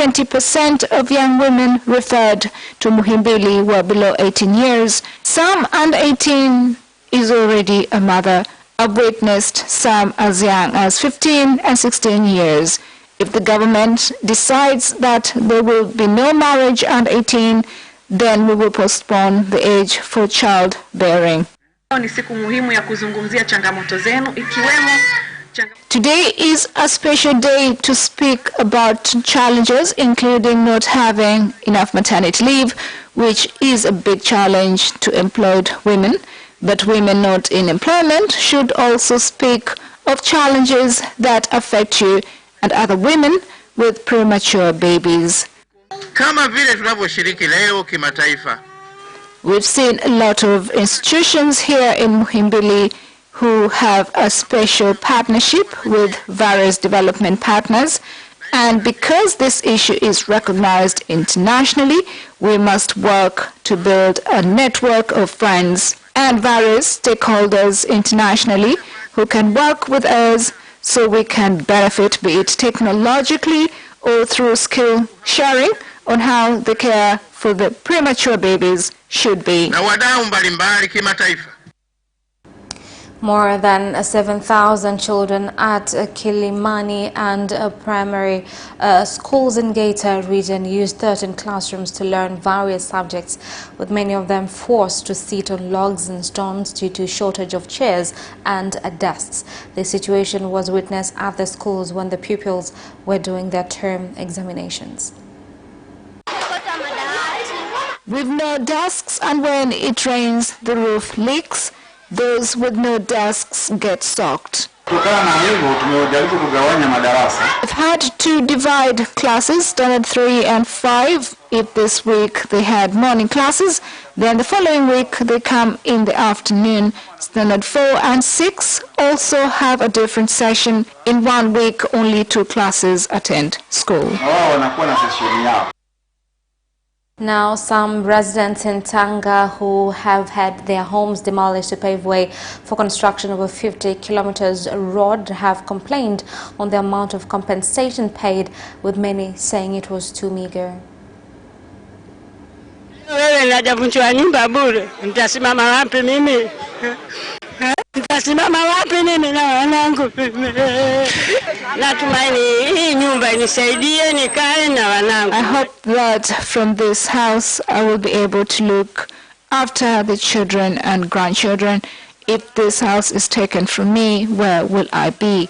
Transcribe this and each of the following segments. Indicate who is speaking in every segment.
Speaker 1: 20% of young women referred to Muhimbili were below 18 years. Some under 18 is already a mother. I've witnessed some as young as 15 and 16 years. If the government decides that there will be no marriage under 18, then we will postpone the age for childbearing. Today is a special day to speak about challenges, including not having enough maternity leave, which is a big challenge to employed women. But women not in employment should also speak of challenges that affect you and other women with premature babies. We've seen a lot of institutions here in Muhimbili who have a special partnership with various development partners, and because this issue is recognized internationally, we must work to build a network of friends and various stakeholders internationally who can work with us so we can benefit, be it technologically or through skill sharing, on how the care for the premature babies should be.
Speaker 2: More than 7,000 children at Kilimani and primary schools in Geita region used 13 classrooms to learn various subjects, with many of them forced to sit on logs and stones due to shortage of chairs and desks. The situation was witnessed at the schools when the pupils were doing their term examinations.
Speaker 1: With no desks, and when it rains, the roof leaks. Those with no desks get soaked. We've had to divide classes, standard 3 and 5. If this week they had morning classes, then the following week they come in the afternoon. Standard 4 and 6 also have a different session. In 1 week, only 2 classes attend school.
Speaker 2: Now, some residents in Tanga who have had their homes demolished to pave way for construction of a 50 kilometers road have complained on the amount of compensation paid, with many saying it was too meager.
Speaker 1: I hope that from this house I will be able to look after the children and grandchildren. If this house is taken from me, where will I be?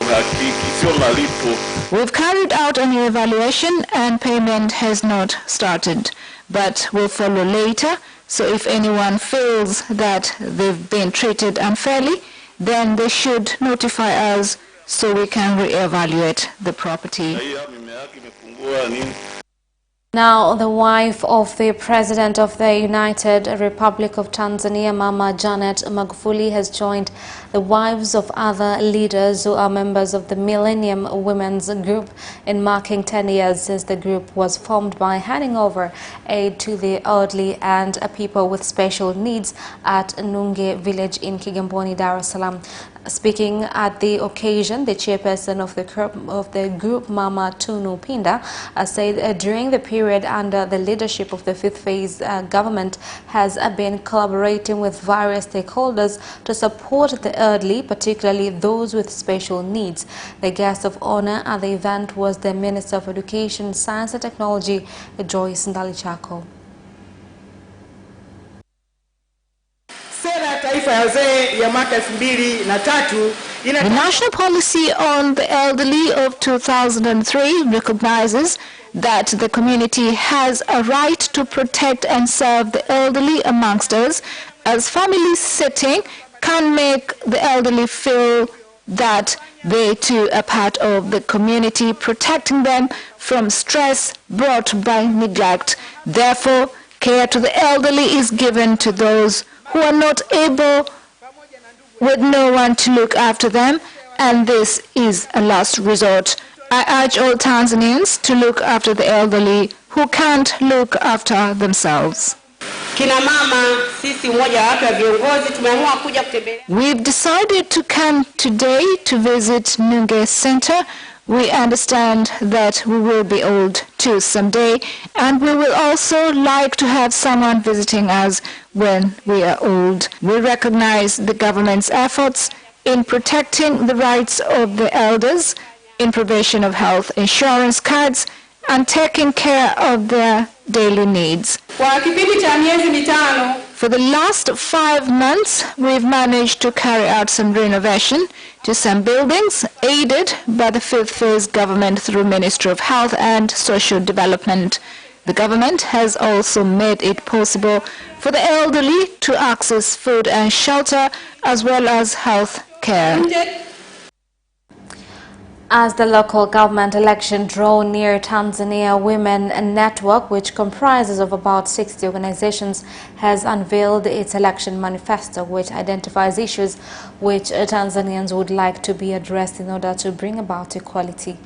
Speaker 1: We've carried out an evaluation and payment has not started, but will follow later. So if anyone feels that they've been treated unfairly, then they should notify us so we can reevaluate the property.
Speaker 2: Now, the wife of the President of the United Republic of Tanzania, Mama Janet Magufuli, has joined the wives of other leaders who are members of the Millennium Women's Group in marking 10 years since the group was formed by handing over aid to the elderly and people with special needs at Nunge village in Kigamboni, Dar es Salaam. Speaking at the occasion, the chairperson of the group, Mama Tunu Pinda, said during the period under the leadership of the fifth phase government has been collaborating with various stakeholders to support the elderly, particularly those with special needs. The guest of honor at the event was the Minister of Education, Science and Technology, Joyce Ndalichako.
Speaker 1: The national policy on the elderly of 2003 recognizes that the community has a right to protect and serve the elderly amongst us, as family setting can make the elderly feel that they too are part of the community, protecting them from stress brought by neglect. Therefore, care to the elderly is given to those who are not able, with no one to look after them, and this is a last resort. I urge all Tanzanians to look after the elderly who can't look after themselves. We've decided to come today to visit Nunge Center, We understand that we will be old too someday, and we will also like to have someone visiting us when we are old. We recognize the government's efforts in protecting the rights of the elders, in provision of health insurance cards, and taking care of their daily needs. For the last 5 months, we've managed to carry out some renovation to some buildings, aided by the fifth phase government through Ministry of Health and Social Development. The government has also made it possible for the elderly to access food and shelter as well as health care.
Speaker 2: As the local government election draw near, Tanzania Women Network, which comprises of about 60 organizations, has unveiled its election manifesto, which identifies issues which Tanzanians would like to be addressed in order to bring about equality.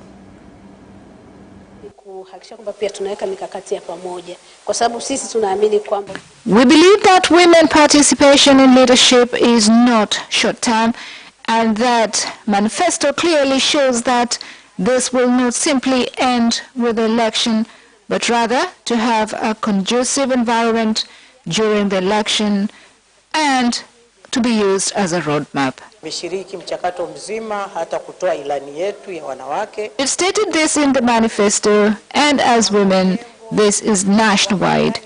Speaker 1: We believe that women participation in leadership is not short-term, and that manifesto clearly shows that this will not simply end with the election, but rather to have a conducive environment during the election and to be used as a roadmap. It stated this in the manifesto, and as women, this is nationwide.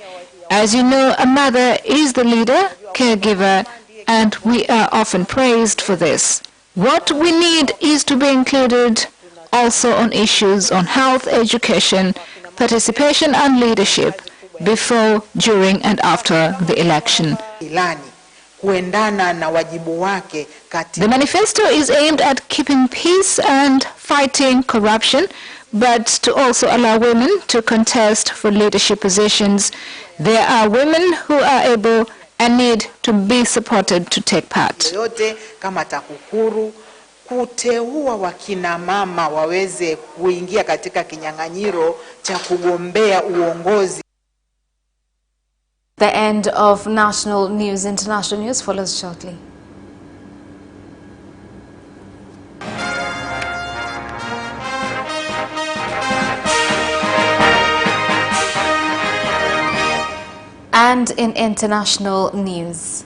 Speaker 1: As you know, a mother is the leader, caregiver, and we are often praised for this. What we need is to be included also on issues on health, education, participation and leadership before, during and after the election. The manifesto is aimed at keeping peace and fighting corruption, but to also allow women to contest for leadership positions. There are women who are able and need to be supported to take part.
Speaker 3: Kuteua wakina mama waweze kuingia katika kinyang'anyiro cha kugombea uongozi.
Speaker 2: The end of national news. International news follows shortly. And in international news,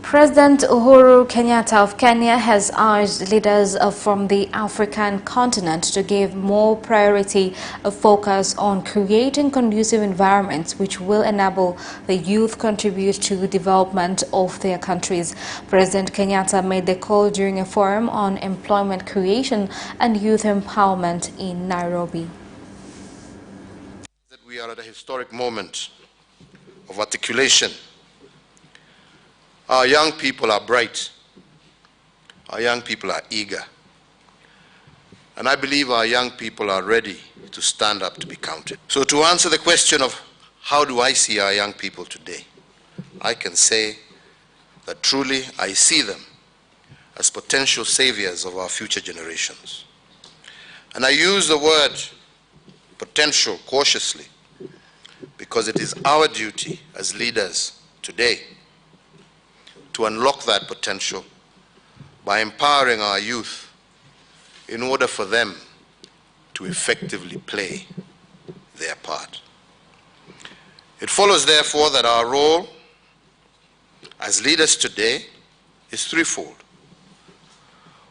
Speaker 2: President Uhuru Kenyatta of Kenya has urged leaders from the African continent to give more priority of focus on creating conducive environments which will enable the youth contribute to the development of their countries. President Kenyatta made the call during a forum on employment creation and youth empowerment in Nairobi.
Speaker 4: That we are at a historic moment of articulation. Our young people are bright. Our young people are eager. And I believe our young people are ready to stand up to be counted. So to answer the question of how do I see our young people today, I can say that truly I see them as potential saviors of our future generations. And I use the word potential cautiously because it is our duty as leaders today to unlock that potential by empowering our youth in order for them to effectively play their part. It follows, therefore, that our role as leaders today is threefold.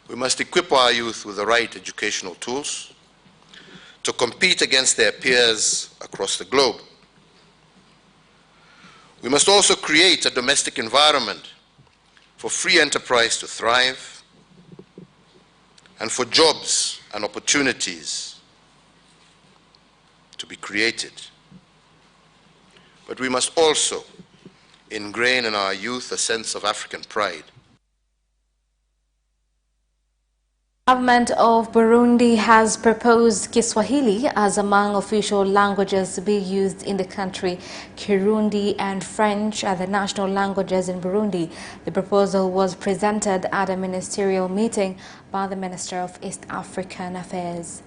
Speaker 4: We must equip our youth with the right educational tools to compete against their peers across the globe. We must also create a domestic environment for free enterprise to thrive and for jobs and opportunities to be created. But we must also ingrain in our youth a sense of African pride.
Speaker 2: The government of Burundi has proposed Kiswahili as among official languages to be used in the country. Kirundi and French are the national languages in Burundi. The proposal was presented at a ministerial meeting by the Minister of East African Affairs.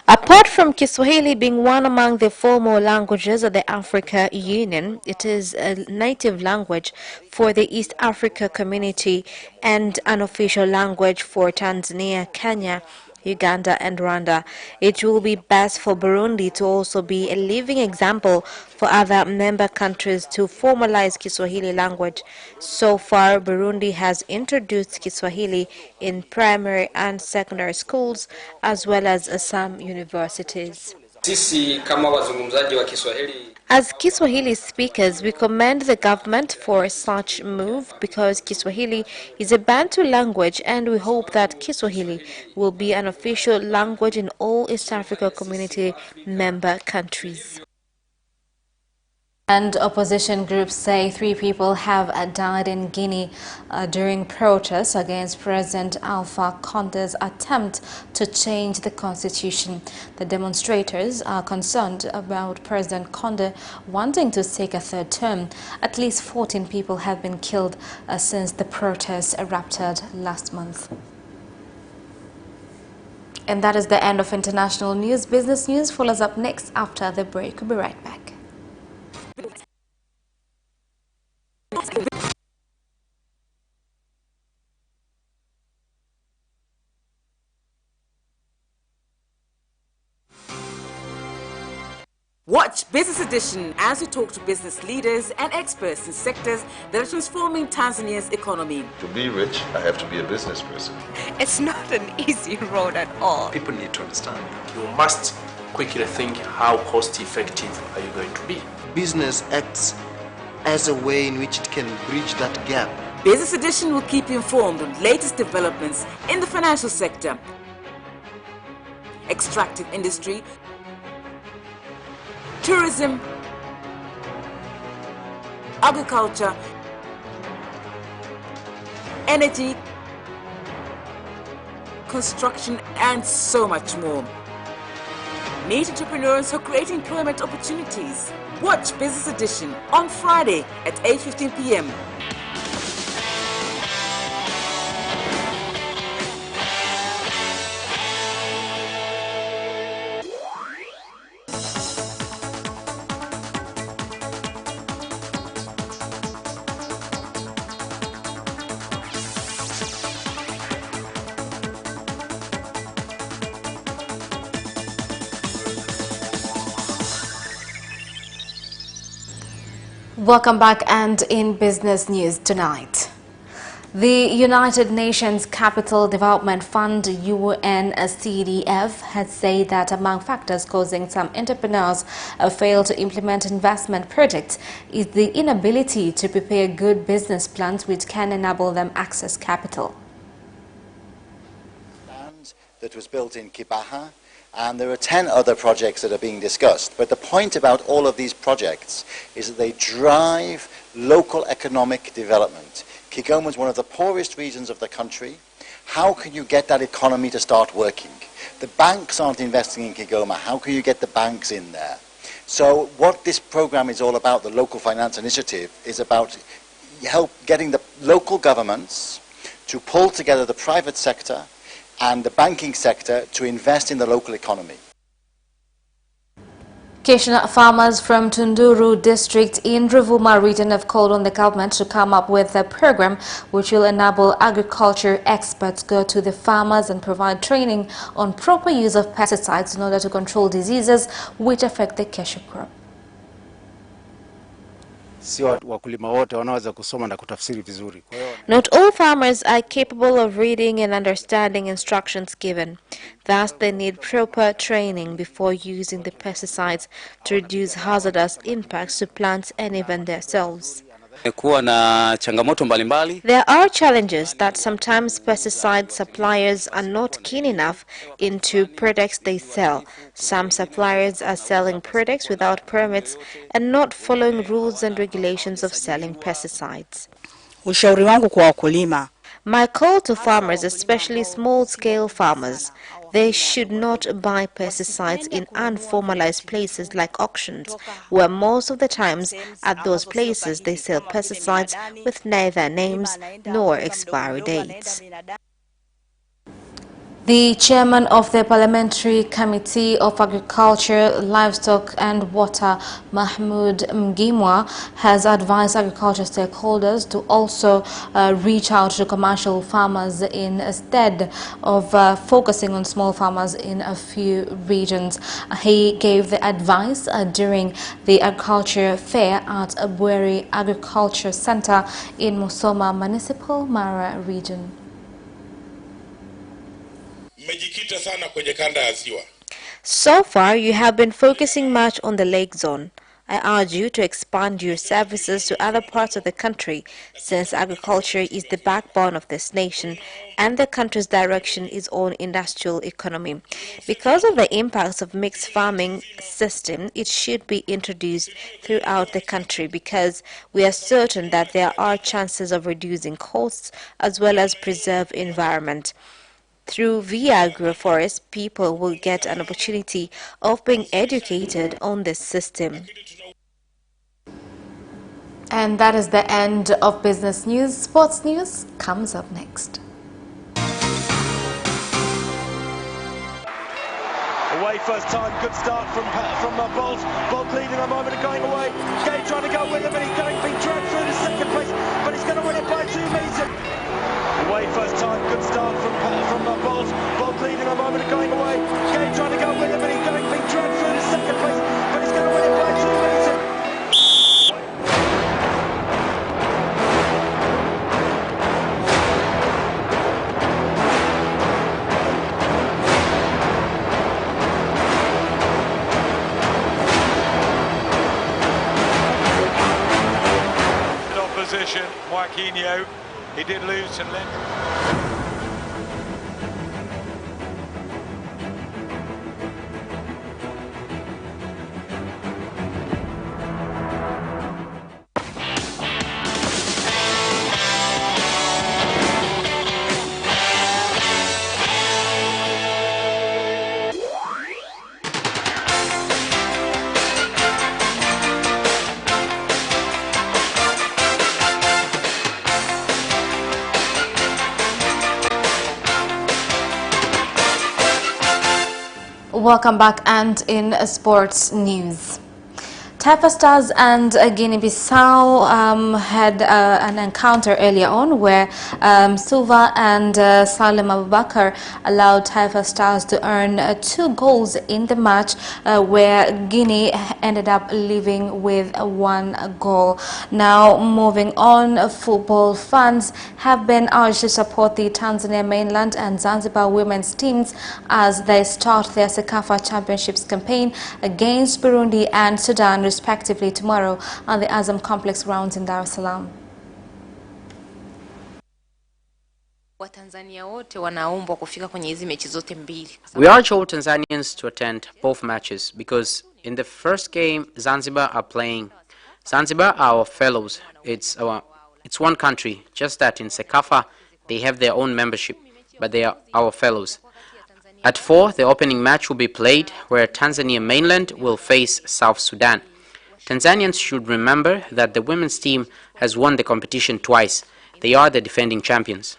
Speaker 2: Apart from Kiswahili being one among the formal languages of the Africa Union, it is a native language for the East Africa community and an official language for Tanzania, Kenya, Uganda and Rwanda. It will be best for Burundi to also be a living example for other member countries to formalize Kiswahili language. So far, Burundi has introduced Kiswahili in primary and secondary schools as well as some universities.
Speaker 5: Sisi kama wazungumzaji wa Kiswahili,
Speaker 2: as Kiswahili speakers, we commend the government for such move because Kiswahili is a Bantu language and we hope that Kiswahili will be an official language in all East Africa Community member countries. And opposition groups say 3 people have died in Guinea during protests against President Alpha Conde's attempt to change the constitution. The demonstrators are concerned about President Conde wanting to take a 3rd term. At least 14 people have been killed since the protests erupted last month. And that is the end of international news. Business news follows up next after the break. We'll be right back.
Speaker 6: Watch Business Edition as we talk to business leaders and experts in sectors that are transforming Tanzania's economy.
Speaker 7: To be rich, I have to be a business person.
Speaker 8: It's not an easy road at all.
Speaker 9: People need to understand. You must quickly think how cost effective are you going to be.
Speaker 10: Business acts as a way in which it can bridge that gap.
Speaker 6: Business Edition will keep you informed on latest developments in the financial sector, extractive industry, tourism, agriculture, energy, construction, and so much more. Meet entrepreneurs who create employment opportunities. Watch Business Edition on Friday at 8:15 p.m.
Speaker 2: Welcome back, and in business news tonight. The United Nations Capital Development Fund UNCDF has said that among factors causing some entrepreneurs fail to implement investment projects is the inability to prepare good business plans which can enable them access capital.
Speaker 11: That was built in Kibaha, and there are 10 other projects that are being discussed. But the point about all of these projects is that they drive local economic development. Kigoma is one of the poorest regions of the country. How can you get that economy to start working? The banks aren't investing in Kigoma. How can you get the banks in there? So what this program is all about, the Local Finance Initiative, is about getting the local governments to pull together the private sector and the banking sector to invest in the local economy.
Speaker 2: Keshana farmers from Tunduru district in Ruvuma region have called on the government to come up with a program which will enable agriculture experts go to the farmers and provide training on proper use of pesticides in order to control diseases which affect the cashew crop.
Speaker 1: Not all farmers are capable of reading and understanding instructions given. Thus, they need proper training before using the pesticides to reduce hazardous impacts to plants and even their cells. There are challenges that sometimes pesticide suppliers are not keen enough into products they sell. Some suppliers are selling products without permits and not following rules and regulations of selling pesticides. My call to farmers, especially small-scale farmers, they should not buy pesticides in unformalized places like auctions, where most of the times at those places they sell pesticides with neither names nor expiry dates.
Speaker 2: The chairman of the Parliamentary Committee of Agriculture, Livestock and Water, Mahmoud Mgimwa, has advised agriculture stakeholders to also reach out to commercial farmers instead of focusing on small farmers in a few regions. He gave the advice during the agriculture fair at Abweri Agriculture Center in Musoma Municipal Mara region.
Speaker 12: So far, you have been focusing much on the lake zone. I urge you to expand your services to other parts of the country, since agriculture is the backbone of this nation and the country's direction is on industrial economy. Because of the impacts of mixed farming system, it should be introduced throughout the country because we are certain that there are chances of reducing costs as well as preserve environment. Through via agroforest, people will get an opportunity of being educated on this system.
Speaker 2: And that is the end of business news. Sports news comes up next.
Speaker 13: Away first time, good start from Bolt. Bolt leading a moment of going away. Gay trying to go with him, and he's being dragged through to second place, but he's going to win it by 2 meters. Away first time, good start from Bolt. Bolt leading a moment of going away. Gay trying to go with him, and he's being dragged through to second place, but he's going to win it by 2 meters. Opposition, Joaquinho, he did lose to Lynn.
Speaker 2: Welcome back, and in sports news. Taifa Stars and Guinea-Bissau had an encounter earlier on where Silva and Salim Abubakar allowed Taifa Stars to earn 2 goals in the match where Guinea ended up leaving with 1 goal. Now moving on, football fans have been urged to support the Tanzania mainland and Zanzibar women's teams as they start their Sekafa Championships campaign against Burundi and Sudan respectively tomorrow on the Azam Complex grounds in Dar es Salaam.
Speaker 14: We urge all Tanzanians to attend both matches because in the first game Zanzibar are playing. Zanzibar are our fellows. It's one country, just that in Sekafa they have their own membership, but they are our fellows. At 4, the opening match will be played where Tanzania mainland will face South Sudan. Tanzanians should remember that the women's team has won the competition twice. They are the defending champions.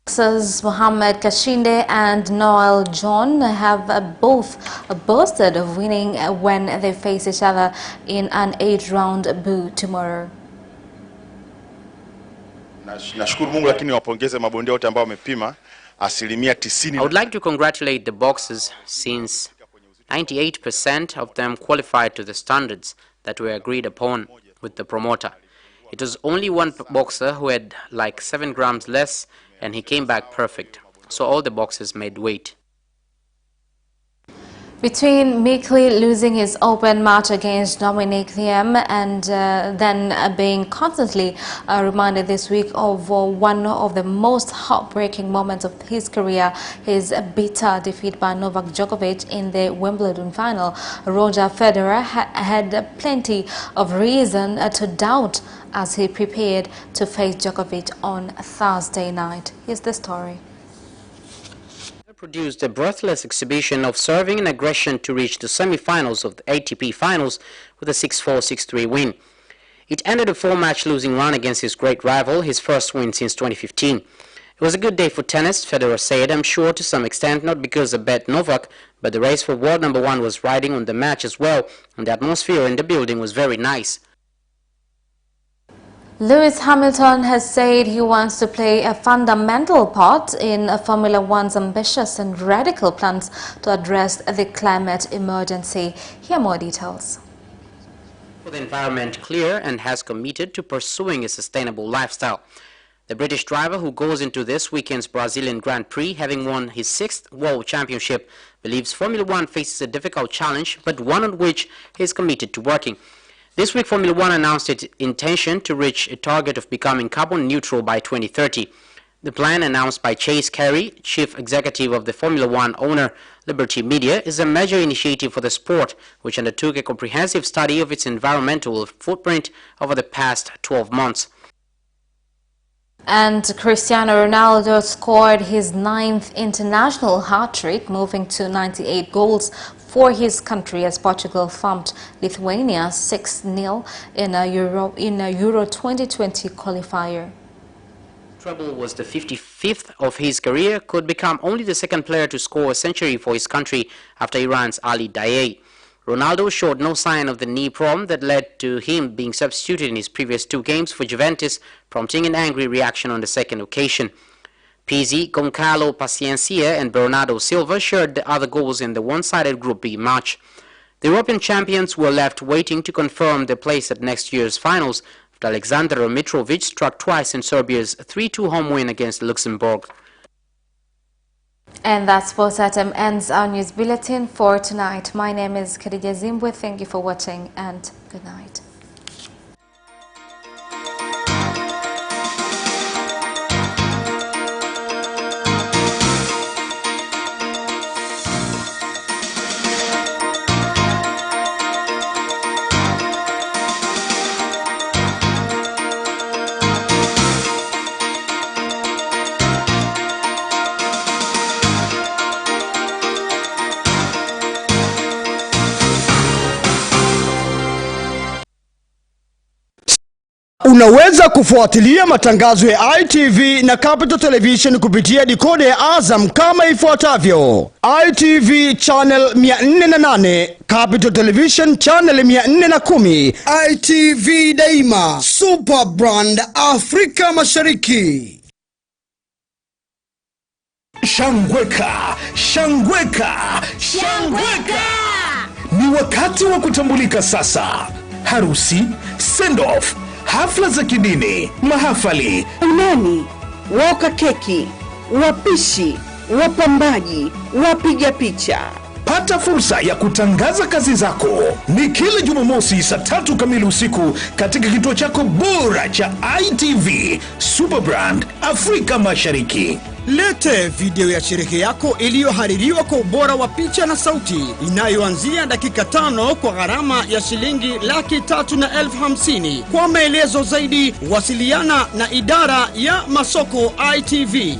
Speaker 2: Boxers Mohamed Kashinde and Noel John have both boasted of winning when they face each other in an 8-round bout tomorrow.
Speaker 14: I would like to congratulate the boxers since 98% of them qualified to the standards that were agreed upon with the promoter. It was only one boxer who had like 7 grams less and he came back perfect. So all the boxers made weight.
Speaker 2: Between meekly losing his open match against Dominic Thiem and then being constantly reminded this week of one of the most heartbreaking moments of his career, his bitter defeat by Novak Djokovic in the Wimbledon final, Roger Federer had plenty of reason to doubt as he prepared to face Djokovic on Thursday night. Here's the story.
Speaker 14: Produced a breathless exhibition of serving and aggression to reach the semi-finals of the ATP finals with a 6-4, 6-3 win. It ended a 4-match losing run against his great rival, his first win since 2015. It was a good day for tennis, Federer said, I'm sure to some extent, not because of Bet Novak, but the race for world number 1 was riding on the match as well, and the atmosphere in the building was very nice.
Speaker 2: Lewis Hamilton has said he wants to play a fundamental part in Formula One's ambitious and radical plans to address the climate emergency. Here are more details.
Speaker 14: For the environment clear and has committed to pursuing a sustainable lifestyle. The British driver, who goes into this weekend's Brazilian Grand Prix having won his 6th World Championship, believes Formula One faces a difficult challenge, but one on which he is committed to working. This week, Formula One announced its intention to reach a target of becoming carbon neutral by 2030. The plan, announced by Chase Carey, chief executive of the Formula One owner Liberty Media, is a major initiative for the sport, which undertook a comprehensive study of its environmental footprint over the past 12 months.
Speaker 2: And Cristiano Ronaldo scored his 9th international hat-trick, moving to 98 goals for his country as Portugal thumped Lithuania 6-0 in a Euro 2020 qualifier.
Speaker 14: Treble was the 55th of his career, could become only the second player to score a century for his country after Iran's Ali Daei. Ronaldo showed no sign of the knee problem that led to him being substituted in his previous 2 games for Juventus, prompting an angry reaction on the second occasion. Pizzi, Goncalo Paciencia and Bernardo Silva shared the other goals in the one-sided Group B match. The European champions were left waiting to confirm their place at next year's finals after Alexander Mitrovic struck twice in Serbia's 3-2 home win against Luxembourg.
Speaker 2: And that Sports Item ends our news bulletin for tonight. My name is Khadija Zimbwe. Thank you for watching and good night.
Speaker 15: Unaweza kufuatilia matangazo ya ITV na Capital Television kupitia decoder ya Azam kama ifuatavyo: ITV channel 408, Capital Television channel 410, ITV Daima Super Brand Afrika Mashariki.
Speaker 16: Shangweka, shangweka, shangweka! Ni wakati wa kutambulika sasa. Harusi, send off, hafla za kidini, mahafali,
Speaker 17: unani, woka keki, wapishi, wapambaji, wapiga picha.
Speaker 16: Pata fursa ya kutangaza kazi zako. Ni kila Jumamosi saa 3 kamili usiku katika kituo chako bora cha ITV Super Brand Afrika Mashariki.
Speaker 15: Lete video ya sherehe yako iliyohaririwa kwa ubora wa picha na sauti inayoanzia dakika 5 kwa gharama ya shilingi 350,000. Kwa maelezo zaidi wasiliana na idara ya masoko ITV.